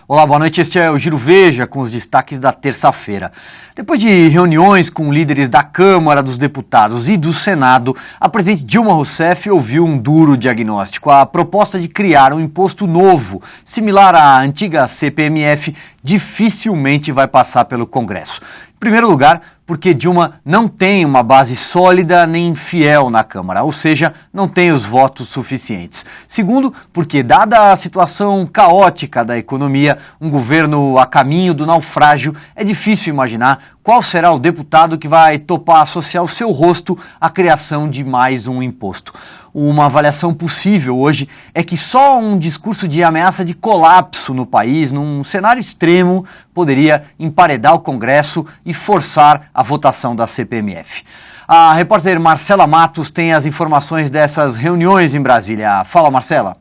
Olá, boa noite. Este é o Giro Veja com os destaques da terça-feira. Depois de reuniões com líderes da Câmara dos Deputados e do Senado, a presidente Dilma Rousseff ouviu um duro diagnóstico. A proposta de criar um imposto novo, similar à antiga CPMF, dificilmente vai passar pelo Congresso. Em primeiro lugar, porque Dilma não tem uma base sólida nem fiel na Câmara, ou seja, não tem os votos suficientes. Segundo, porque dada a situação caótica da economia, um governo a caminho do naufrágio, é difícil imaginar qual será o deputado que vai topar associar o seu rosto à criação de mais um imposto. Uma avaliação possível hoje é que só um discurso de ameaça de colapso no país, num cenário extremo, poderia emparedar o Congresso e forçar a votação da CPMF. A repórter Marcela Matos tem as informações dessas reuniões em Brasília. Fala, Marcela.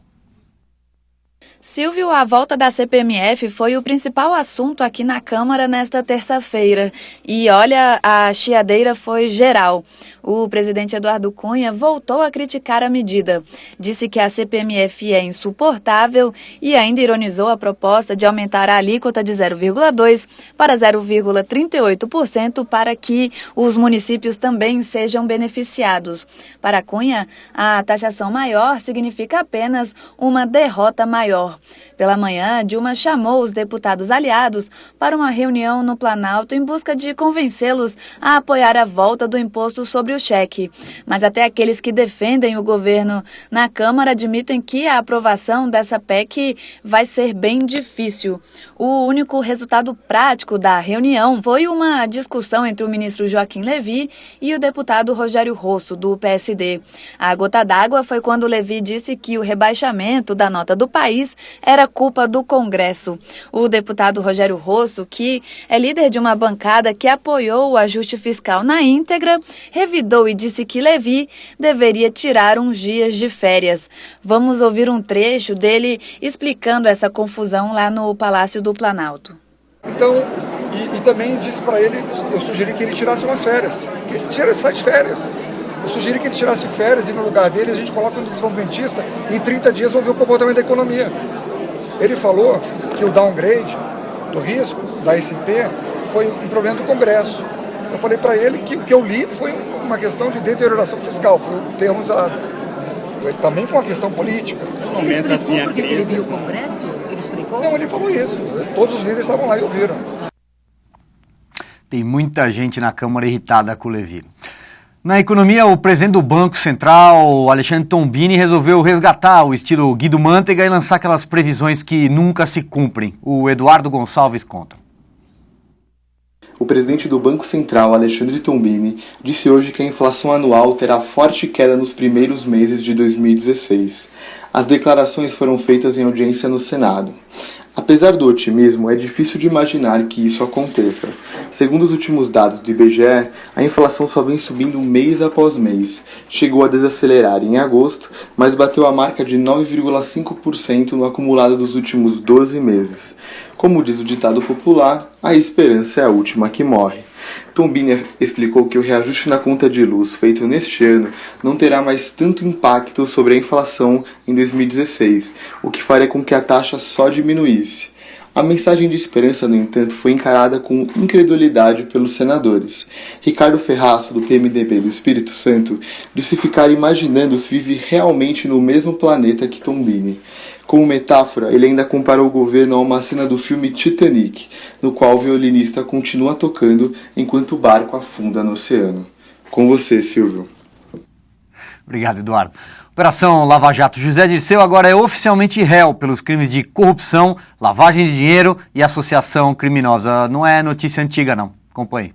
Silvio, a volta da CPMF foi o principal assunto aqui na Câmara nesta terça-feira. E olha, a chiadeira foi geral. O presidente Eduardo Cunha voltou a criticar a medida. Disse que a CPMF é insuportável e ainda ironizou a proposta de aumentar a alíquota de 0,2% para 0,38% para que os municípios também sejam beneficiados. Para Cunha, a taxação maior significa apenas uma derrota maior. Pela manhã, Dilma chamou os deputados aliados para uma reunião no Planalto em busca de convencê-los a apoiar a volta do imposto sobre o cheque. Mas até aqueles que defendem o governo na Câmara admitem que a aprovação dessa PEC vai ser bem difícil. O único resultado prático da reunião foi uma discussão entre o ministro Joaquim Levy e o deputado Rogério Rosso, do PSD. A gota d'água foi quando Levy disse que o rebaixamento da nota do país era culpa do Congresso. O deputado Rogério Rosso, que é líder de uma bancada que apoiou o ajuste fiscal na íntegra, revidou e disse que Levy deveria tirar uns dias de férias. Vamos ouvir um trecho dele explicando essa confusão lá no Palácio do Planalto. Então, e também disse para ele, eu sugeri que ele tirasse umas férias, que ele sai de férias. Eu sugeri que ele tirasse férias e no lugar dele a gente coloca um desenvolvimentista e em 30 dias vamos ver o comportamento da economia. Ele falou que o downgrade do risco da S&P foi um problema do Congresso. Eu falei para ele que o que eu li foi uma questão de deterioração fiscal, foi o termo usado. Também com uma questão política. Ele explicou porque ele viu o Congresso? Ele explicou? Não, ele falou isso. Todos os líderes estavam lá e ouviram. Tem muita gente na Câmara irritada com o Levy. Na economia, o presidente do Banco Central, Alexandre Tombini, resolveu resgatar o estilo Guido Mantega e lançar aquelas previsões que nunca se cumprem. O Eduardo Gonçalves conta. O presidente do Banco Central, Alexandre Tombini, disse hoje que a inflação anual terá forte queda nos primeiros meses de 2016. As declarações foram feitas em audiência no Senado. Apesar do otimismo, é difícil de imaginar que isso aconteça. Segundo os últimos dados do IBGE, a inflação só vem subindo mês após mês. Chegou a desacelerar em agosto, mas bateu a marca de 9,5% no acumulado dos últimos 12 meses. Como diz o ditado popular, a esperança é a última que morre. Tombini explicou que o reajuste na conta de luz feito neste ano não terá mais tanto impacto sobre a inflação em 2016, o que faria com que a taxa só diminuísse. A mensagem de esperança, no entanto, foi encarada com incredulidade pelos senadores. Ricardo Ferraço, do PMDB do Espírito Santo, disse ficar imaginando se vive realmente no mesmo planeta que Tombini. Como metáfora, ele ainda comparou o governo a uma cena do filme Titanic, no qual o violinista continua tocando enquanto o barco afunda no oceano. Com você, Silvio. Obrigado, Eduardo. Operação Lava Jato. José Dirceu agora é oficialmente réu pelos crimes de corrupção, lavagem de dinheiro e associação criminosa. Não é notícia antiga, não. Acompanhe.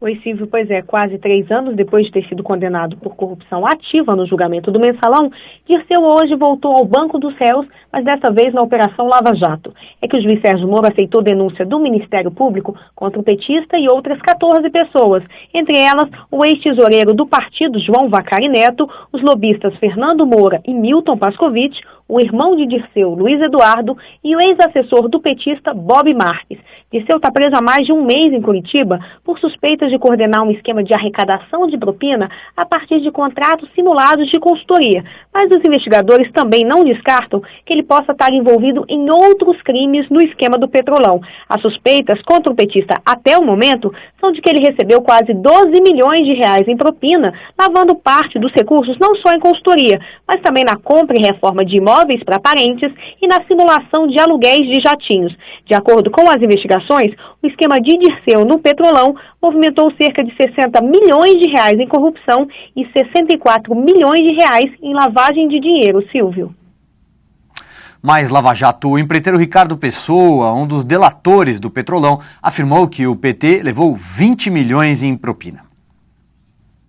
Oi, Silvio. Pois é, quase 3 anos depois de ter sido condenado por corrupção ativa no julgamento do Mensalão, Dirceu hoje voltou ao banco dos réus, mas dessa vez na Operação Lava Jato. É que o juiz Sérgio Moro aceitou denúncia do Ministério Público contra o petista e outras 14 pessoas, entre elas o ex-tesoureiro do partido João Vacari Neto, os lobistas Fernando Moura e Milton Pascovitch, o irmão de Dirceu, Luiz Eduardo, e o ex-assessor do petista Bob Marques. Dirceu está preso há mais de um mês em Curitiba por suspeitas de coordenar um esquema de arrecadação de propina a partir de contratos simulados de consultoria, mas os investigadores também não descartam que ele possa estar envolvido em outros crimes no esquema do Petrolão. As suspeitas contra o petista até o momento são de que ele recebeu quase 12 milhões de reais em propina, lavando parte dos recursos não só em consultoria, mas também na compra e reforma de imóveis para parentes e na simulação de aluguéis de jatinhos. De acordo com as investigações, o esquema de Dirceu no Petrolão movimentou cerca de 60 milhões de reais em corrupção e 64 milhões de reais em lavagem de dinheiro, Silvio. Mais Lava Jato, o empreiteiro Ricardo Pessoa, um dos delatores do Petrolão, afirmou que o PT levou 20 milhões em propina.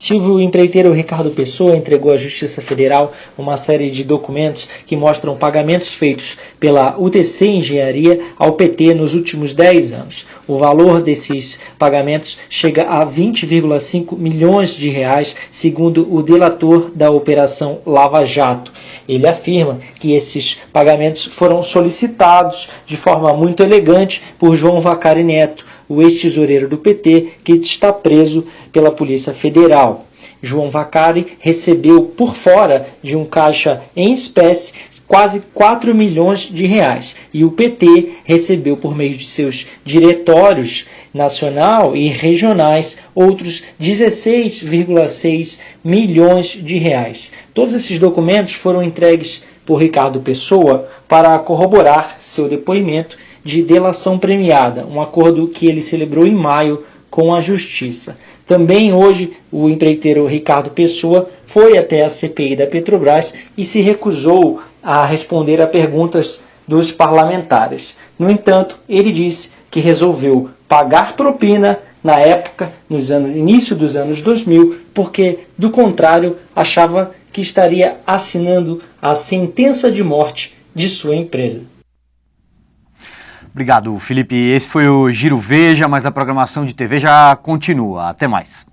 Silvio, o empreiteiro Ricardo Pessoa entregou à Justiça Federal uma série de documentos que mostram pagamentos feitos pela UTC Engenharia ao PT nos últimos 10 anos. O valor desses pagamentos chega a 20,5 milhões de reais, segundo o delator da Operação Lava Jato. Ele afirma que esses pagamentos foram solicitados de forma muito elegante por João Vacari Neto, o ex-tesoureiro do PT, que está preso pela Polícia Federal. João Vacari recebeu por fora de um caixa em espécie quase 4 milhões de reais. E o PT recebeu por meio de seus diretórios nacional e regionais outros 16,6 milhões de reais. Todos esses documentos foram entregues por Ricardo Pessoa para corroborar seu depoimento de delação premiada, um acordo que ele celebrou em maio com a Justiça. Também hoje o empreiteiro Ricardo Pessoa foi até a CPI da Petrobras e se recusou a responder a perguntas dos parlamentares. No entanto, ele disse que resolveu pagar propina na época, no início dos anos 2000, porque, do contrário, achava que estaria assinando a sentença de morte de sua empresa. Obrigado, Felipe. Esse foi o Giro Veja, mas a programação de TV já continua. Até mais.